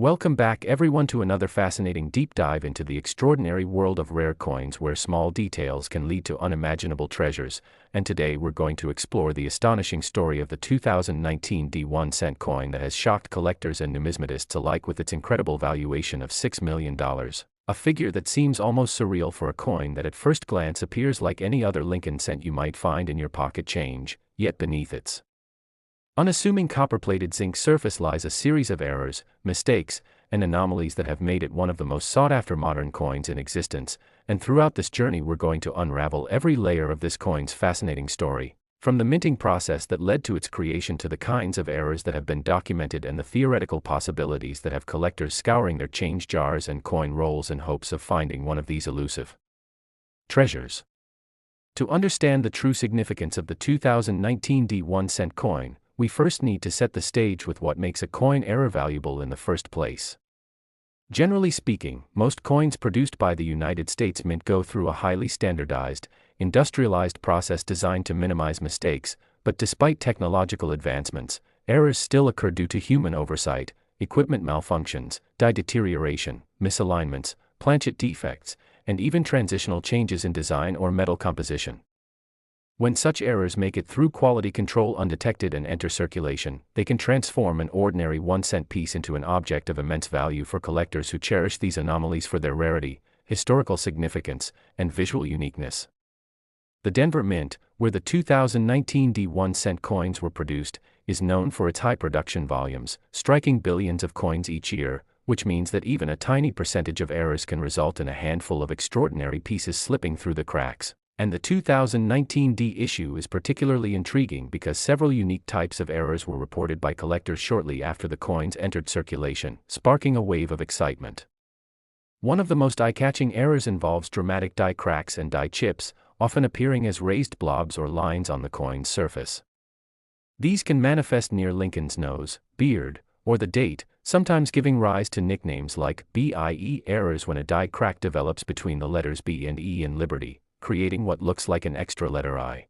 Welcome back everyone to another fascinating deep dive into the extraordinary world of rare coins where small details can lead to unimaginable treasures, and today we're going to explore the astonishing story of the 2019 D1 cent coin that has shocked collectors and numismatists alike with its incredible valuation of $6 million, a figure that seems almost surreal for a coin that at first glance appears like any other Lincoln cent you might find in your pocket change, yet beneath its unassuming copper-plated zinc surface lies a series of errors, mistakes, and anomalies that have made it one of the most sought-after modern coins in existence, and throughout this journey we're going to unravel every layer of this coin's fascinating story, from the minting process that led to its creation to the kinds of errors that have been documented and the theoretical possibilities that have collectors scouring their change jars and coin rolls in hopes of finding one of these elusive treasures. To understand the true significance of the 2019 D1 cent coin, we first need to set the stage with what makes a coin error valuable in the first place. Generally speaking, most coins produced by the United States Mint go through a highly standardized, industrialized process designed to minimize mistakes, but despite technological advancements, errors still occur due to human oversight, equipment malfunctions, die deterioration, misalignments, planchet defects, and even transitional changes in design or metal composition. When such errors make it through quality control undetected and enter circulation, they can transform an ordinary 1-cent piece into an object of immense value for collectors who cherish these anomalies for their rarity, historical significance, and visual uniqueness. The Denver Mint, where the 2019 D1 cent coins were produced, is known for its high production volumes, striking billions of coins each year, which means that even a tiny percentage of errors can result in a handful of extraordinary pieces slipping through the cracks. And the 2019 D issue is particularly intriguing because several unique types of errors were reported by collectors shortly after the coins entered circulation, sparking a wave of excitement. One of the most eye-catching errors involves dramatic die cracks and die chips, often appearing as raised blobs or lines on the coin's surface. These can manifest near Lincoln's nose, beard, or the date, sometimes giving rise to nicknames like BIE errors when a die crack develops between the letters B and E in Liberty, creating what looks like an extra letter I.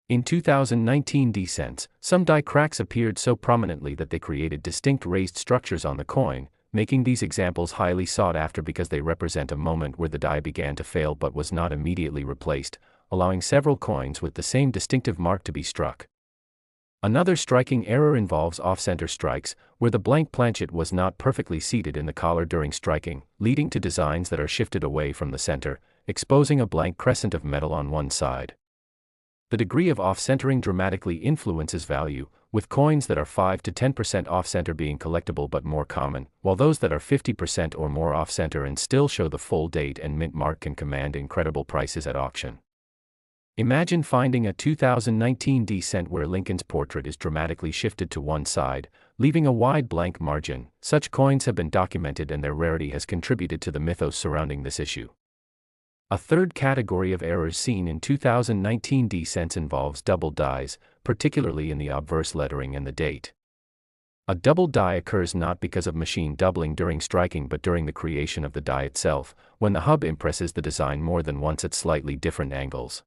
In 2019 D cents, some die cracks appeared so prominently that they created distinct raised structures on the coin, making these examples highly sought after because they represent a moment where the die began to fail but was not immediately replaced, allowing several coins with the same distinctive mark to be struck. Another striking error involves off-center strikes, where the blank planchet was not perfectly seated in the collar during striking, leading to designs that are shifted away from the center, exposing a blank crescent of metal on one side. The degree of off-centering dramatically influences value, with coins that are 5 to 10% off-center being collectible but more common, while those that are 50% or more off-center and still show the full date and mint mark can command incredible prices at auction. Imagine finding a 2019 D cent where Lincoln's portrait is dramatically shifted to one side, leaving a wide blank margin. Such coins have been documented and their rarity has contributed to the mythos surrounding this issue. A third category of errors seen in 2019 D cents involves doubled dies, particularly in the obverse lettering and the date. A doubled die occurs not because of machine doubling during striking but during the creation of the die itself, when the hub impresses the design more than once at slightly different angles.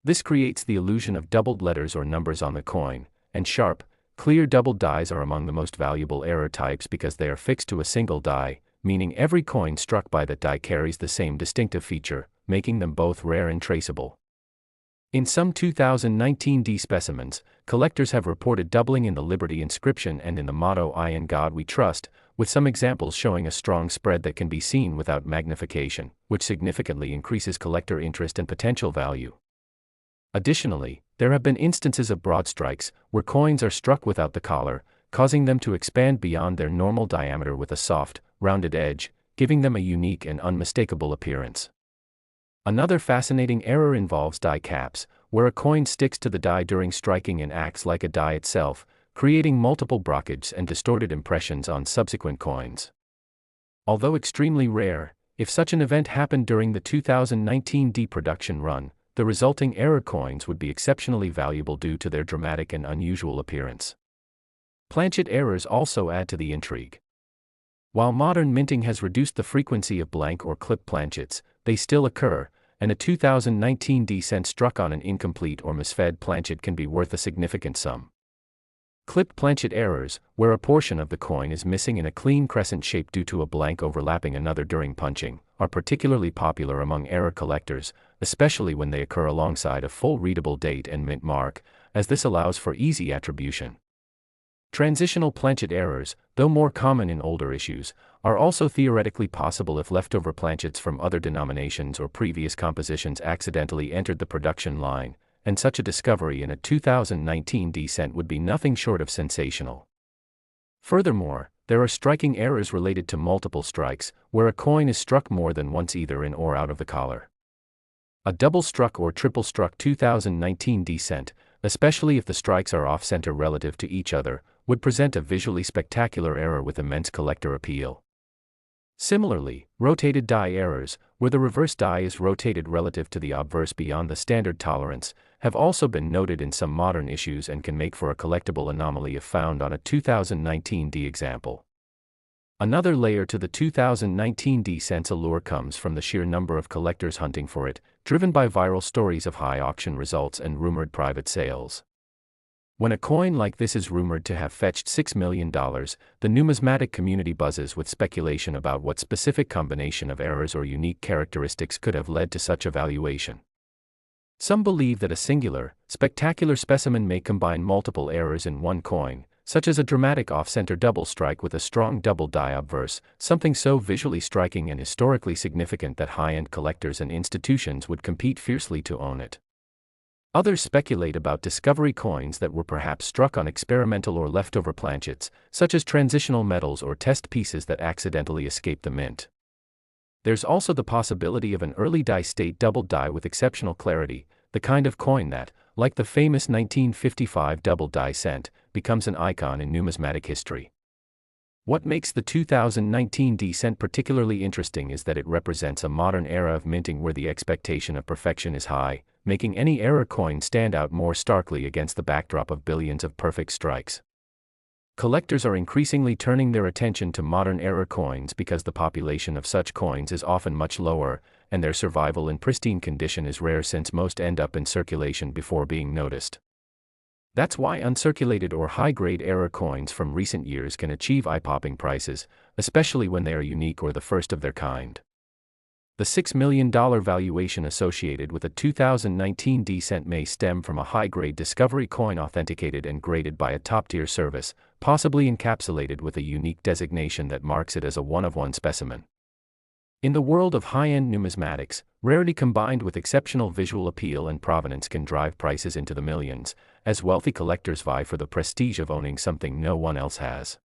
This creates the illusion of doubled letters or numbers on the coin, and sharp, clear doubled dies are among the most valuable error types because they are fixed to a single die, meaning every coin struck by that die carries the same distinctive feature, making them both rare and traceable. In some 2019 D specimens, collectors have reported doubling in the Liberty inscription and in the motto "I in God We Trust," with some examples showing a strong spread that can be seen without magnification, which significantly increases collector interest and potential value. Additionally, there have been instances of broad strikes, where coins are struck without the collar, causing them to expand beyond their normal diameter with a soft, rounded edge, giving them a unique and unmistakable appearance. Another fascinating error involves die caps, where a coin sticks to the die during striking and acts like a die itself, creating multiple brockages and distorted impressions on subsequent coins. Although extremely rare, if such an event happened during the 2019 D production run, the resulting error coins would be exceptionally valuable due to their dramatic and unusual appearance. Planchet errors also add to the intrigue. While modern minting has reduced the frequency of blank or clip planchets, they still occur, and a 2019 D cent struck on an incomplete or misfed planchet can be worth a significant sum. Clipped planchet errors, where a portion of the coin is missing in a clean crescent shape due to a blank overlapping another during punching, are particularly popular among error collectors, especially when they occur alongside a full readable date and mint mark, as this allows for easy attribution. Transitional planchet errors, though more common in older issues, are also theoretically possible if leftover planchets from other denominations or previous compositions accidentally entered the production line, and such a discovery in a 2019 decent would be nothing short of sensational. Furthermore, there are striking errors related to multiple strikes, where a coin is struck more than once either in or out of the collar. A double struck or triple struck 2019 decent, especially if the strikes are off-center relative to each other, would present a visually spectacular error with immense collector appeal. Similarly, rotated die errors, where the reverse die is rotated relative to the obverse beyond the standard tolerance, have also been noted in some modern issues and can make for a collectible anomaly if found on a 2019 D example. Another layer to the 2019 decent's allure comes from the sheer number of collectors hunting for it, driven by viral stories of high auction results and rumored private sales. When a coin like this is rumored to have fetched $6 million, the numismatic community buzzes with speculation about what specific combination of errors or unique characteristics could have led to such a valuation. Some believe that a singular, spectacular specimen may combine multiple errors in one coin, such as a dramatic off-center double strike with a strong double die obverse, something so visually striking and historically significant that high-end collectors and institutions would compete fiercely to own it. Others speculate about discovery coins that were perhaps struck on experimental or leftover planchets, such as transitional metals or test pieces that accidentally escaped the mint. There's also the possibility of an early die-state double die with exceptional clarity, the kind of coin that, like the famous 1955 double die cent, becomes an icon in numismatic history. What makes the 2019 D cent particularly interesting is that it represents a modern era of minting where the expectation of perfection is high, making any error coin stand out more starkly against the backdrop of billions of perfect strikes. Collectors are increasingly turning their attention to modern error coins because the population of such coins is often much lower, and their survival in pristine condition is rare since most end up in circulation before being noticed. That's why uncirculated or high-grade error coins from recent years can achieve eye-popping prices, especially when they are unique or the first of their kind. The $6 million valuation associated with a 2019 D cent may stem from a high-grade discovery coin authenticated and graded by a top-tier service, possibly encapsulated with a unique designation that marks it as a one-of-one specimen. In the world of high-end numismatics, rarity combined with exceptional visual appeal and provenance can drive prices into the millions, as wealthy collectors vie for the prestige of owning something no one else has.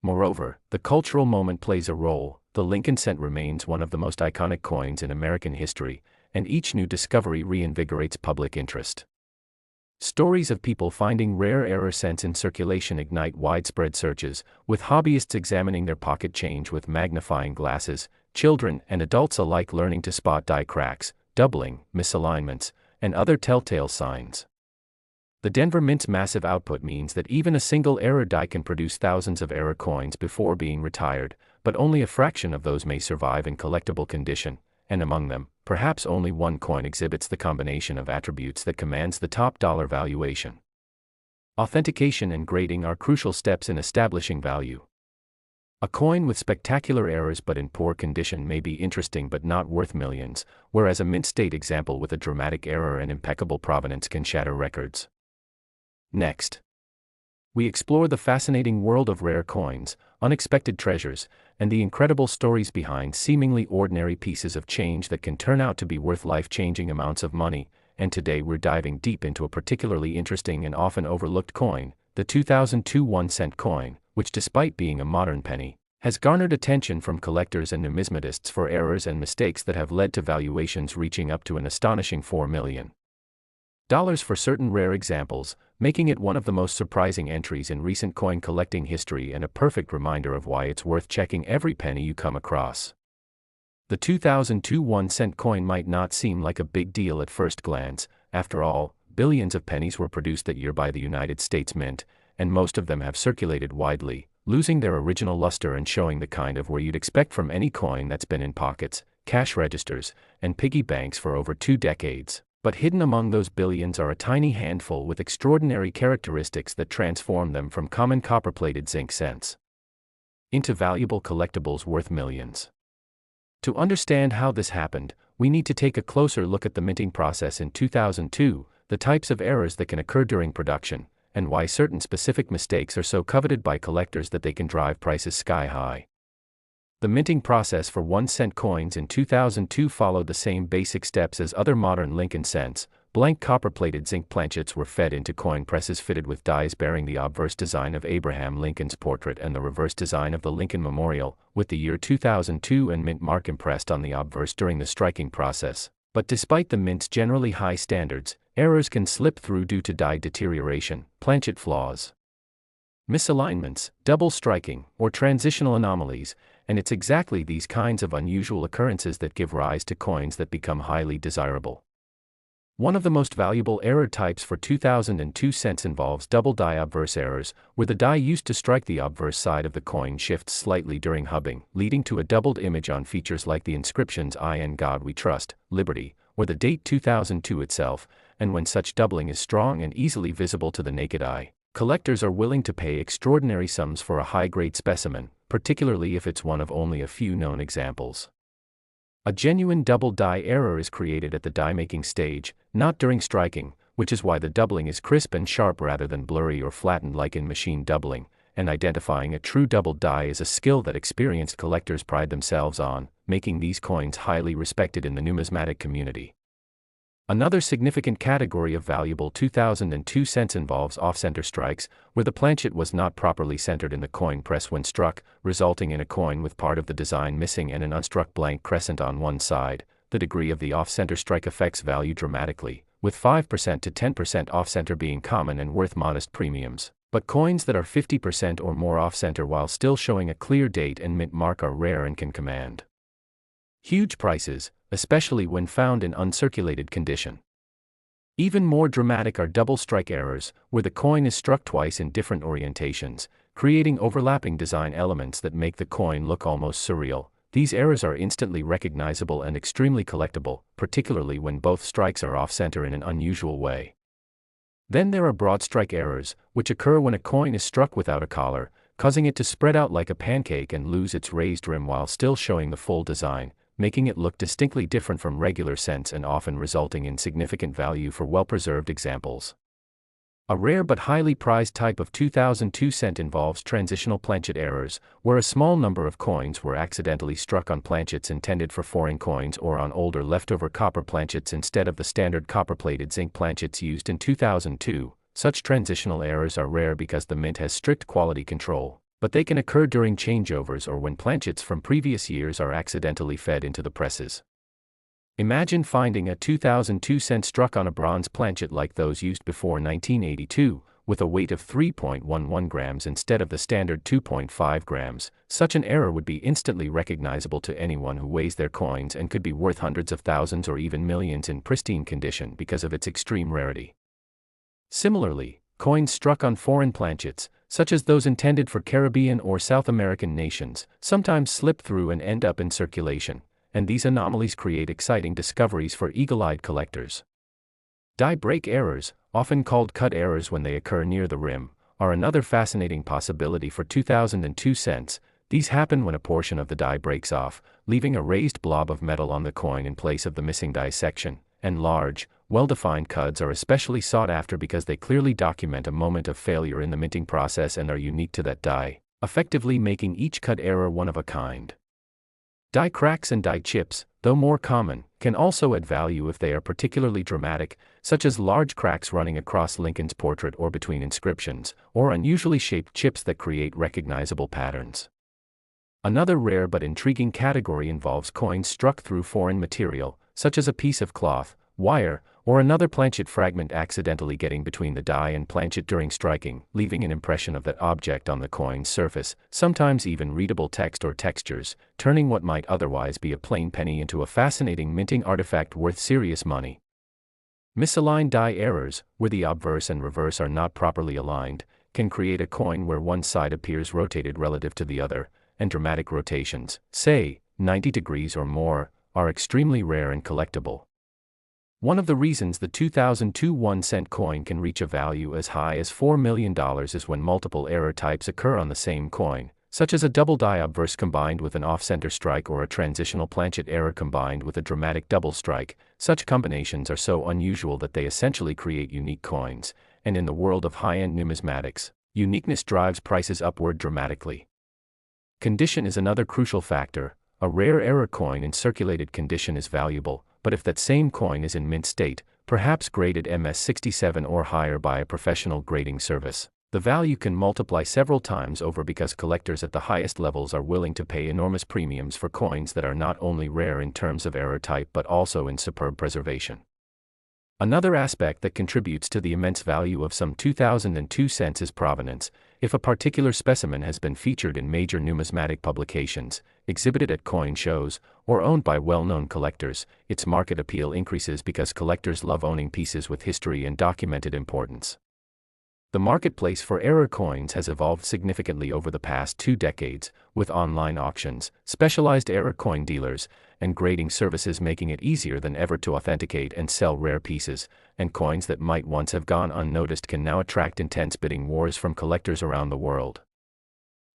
Moreover, the cultural moment plays a role. The Lincoln cent remains one of the most iconic coins in American history, and each new discovery reinvigorates public interest. Stories of people finding rare error cents in circulation ignite widespread searches, with hobbyists examining their pocket change with magnifying glasses, children and adults alike learning to spot die cracks, doubling, misalignments, and other telltale signs. The Denver Mint's massive output means that even a single error die can produce thousands of error coins before being retired, but only a fraction of those may survive in collectible condition, and among them, perhaps only one coin exhibits the combination of attributes that commands the top dollar valuation. Authentication and grading are crucial steps in establishing value. A coin with spectacular errors but in poor condition may be interesting but not worth millions, whereas a mint state example with a dramatic error and impeccable provenance can shatter records. Next, we explore the fascinating world of rare coins, unexpected treasures, and the incredible stories behind seemingly ordinary pieces of change that can turn out to be worth life-changing amounts of money. And today we're diving deep into a particularly interesting and often overlooked coin, the 2002 1-cent coin, which despite being a modern penny, has garnered attention from collectors and numismatists for errors and mistakes that have led to valuations reaching up to an astonishing $4 million for certain rare examples, making it one of the most surprising entries in recent coin collecting history and a perfect reminder of why it's worth checking every penny you come across. The 2002 1-cent coin might not seem like a big deal at first glance. After all, billions of pennies were produced that year by the United States Mint, and most of them have circulated widely, losing their original luster and showing the kind of wear you'd expect from any coin that's been in pockets, cash registers, and piggy banks for over 2 decades. But hidden among those billions are a tiny handful with extraordinary characteristics that transform them from common copper-plated zinc cents into valuable collectibles worth millions. To understand how this happened, we need to take a closer look at the minting process in 2002, the types of errors that can occur during production, and why certain specific mistakes are so coveted by collectors that they can drive prices sky high. The minting process for 1-cent coins in 2002 followed the same basic steps as other modern Lincoln cents. Blank copper-plated zinc planchets were fed into coin presses fitted with dies bearing the obverse design of Abraham Lincoln's portrait and the reverse design of the Lincoln Memorial, with the year 2002 and mint mark impressed on the obverse during the striking process. But despite the mint's generally high standards, errors can slip through due to die deterioration, planchet flaws, misalignments, double striking, or transitional anomalies, and it's exactly these kinds of unusual occurrences that give rise to coins that become highly desirable. One of the most valuable error types for 2002 cents involves double die obverse errors, where the die used to strike the obverse side of the coin shifts slightly during hubbing, leading to a doubled image on features like the inscriptions "I and God We Trust," "Liberty," or the date 2002 itself, and when such doubling is strong and easily visible to the naked eye, collectors are willing to pay extraordinary sums for a high-grade specimen, particularly if it's one of only a few known examples. A genuine double die error is created at the die-making stage, not during striking, which is why the doubling is crisp and sharp rather than blurry or flattened like in machine doubling, and identifying a true double die is a skill that experienced collectors pride themselves on, making these coins highly respected in the numismatic community. Another significant category of valuable 2002 cents involves off-center strikes, where the planchet was not properly centered in the coin press when struck, resulting in a coin with part of the design missing and an unstruck blank crescent on one side. The degree of the off-center strike affects value dramatically, with 5% to 10% off-center being common and worth modest premiums. But coins that are 50% or more off-center while still showing a clear date and mint mark are rare and can command huge prices, especially when found in uncirculated condition. Even more dramatic are double strike errors, where the coin is struck twice in different orientations, creating overlapping design elements that make the coin look almost surreal. These errors are instantly recognizable and extremely collectible, particularly when both strikes are off-center in an unusual way. Then there are broad strike errors, which occur when a coin is struck without a collar, causing it to spread out like a pancake and lose its raised rim while still showing the full design, making it look distinctly different from regular cents and often resulting in significant value for well-preserved examples. A rare but highly prized type of 2002 cent involves transitional planchet errors, where a small number of coins were accidentally struck on planchets intended for foreign coins or on older leftover copper planchets instead of the standard copper-plated zinc planchets used in 2002. Such transitional errors are rare because the mint has strict quality control, but they can occur during changeovers or when planchets from previous years are accidentally fed into the presses. Imagine finding a 2002 cent struck on a bronze planchet like those used before 1982, with a weight of 3.11 grams instead of the standard 2.5 grams. Such an error would be instantly recognizable to anyone who weighs their coins and could be worth hundreds of thousands or even millions in pristine condition because of its extreme rarity. Similarly, coins struck on foreign planchets, such as those intended for Caribbean or South American nations, sometimes slip through and end up in circulation, and these anomalies create exciting discoveries for eagle-eyed collectors. Die break errors, often called cut errors when they occur near the rim, are another fascinating possibility for 2002 cents. These happen when a portion of the die breaks off, leaving a raised blob of metal on the coin in place of the missing die section, and large, well-defined cuts are especially sought after because they clearly document a moment of failure in the minting process and are unique to that die, effectively making each cut error one of a kind. Die cracks and die chips, though more common, can also add value if they are particularly dramatic, such as large cracks running across Lincoln's portrait or between inscriptions, or unusually shaped chips that create recognizable patterns. Another rare but intriguing category involves coins struck through foreign material, such as a piece of cloth, wire, or another planchet fragment accidentally getting between the die and planchet during striking, leaving an impression of that object on the coin's surface, sometimes even readable text or textures, turning what might otherwise be a plain penny into a fascinating minting artifact worth serious money. Misaligned die errors, where the obverse and reverse are not properly aligned, can create a coin where one side appears rotated relative to the other, and dramatic rotations, say, 90 degrees or more, are extremely rare and collectible. One of the reasons the 2002 1-cent coin can reach a value as high as $4 million is when multiple error types occur on the same coin, such as a double die obverse combined with an off-center strike or a transitional planchet error combined with a dramatic double strike. Such combinations are so unusual that they essentially create unique coins, and in the world of high-end numismatics, uniqueness drives prices upward dramatically. Condition is another crucial factor. A rare error coin in circulated condition is valuable, but if that same coin is in mint state, perhaps graded MS-67 or higher by a professional grading service, the value can multiply several times over because collectors at the highest levels are willing to pay enormous premiums for coins that are not only rare in terms of error type but also in superb preservation. Another aspect that contributes to the immense value of some 2002 cents is provenance. If a particular specimen has been featured in major numismatic publications, exhibited at coin shows, or owned by well-known collectors, its market appeal increases because collectors love owning pieces with history and documented importance. The marketplace for error coins has evolved significantly over the past 2 decades, with online auctions, specialized error coin dealers, and grading services making it easier than ever to authenticate and sell rare pieces, and coins that might once have gone unnoticed can now attract intense bidding wars from collectors around the world.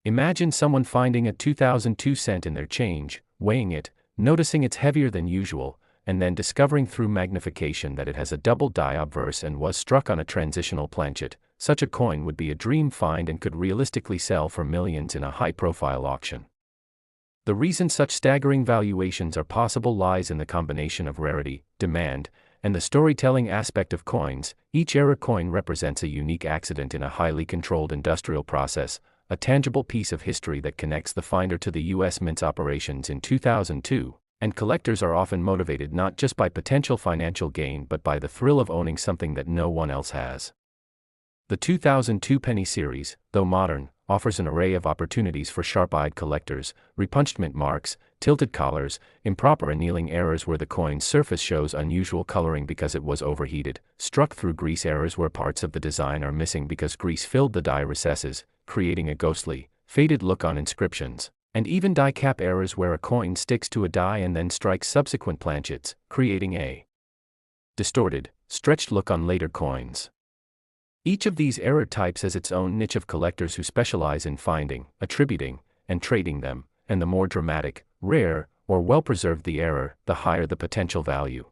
Imagine someone finding a 2002 cent in their change, weighing it, noticing it's heavier than usual, and then discovering through magnification that it has a double die obverse and was struck on a transitional planchet. Such a coin would be a dream find and could realistically sell for millions in a high-profile auction. The reason such staggering valuations are possible lies in the combination of rarity, demand, and the storytelling aspect of coins. Each error coin represents a unique accident in a highly controlled industrial process, a tangible piece of history that connects the finder to the U.S. Mint's operations in 2002, and collectors are often motivated not just by potential financial gain but by the thrill of owning something that no one else has. The 2002 penny series, though modern, offers an array of opportunities for sharp-eyed collectors: repunched mint marks, tilted collars, improper annealing errors where the coin's surface shows unusual coloring because it was overheated, struck through grease errors where parts of the design are missing because grease filled the die recesses, creating a ghostly, faded look on inscriptions, and even die cap errors where a coin sticks to a die and then strikes subsequent planchets, creating a distorted, stretched look on later coins. Each of these error types has its own niche of collectors who specialize in finding, attributing, and trading them, and the more dramatic, rare, or well-preserved the error, the higher the potential value.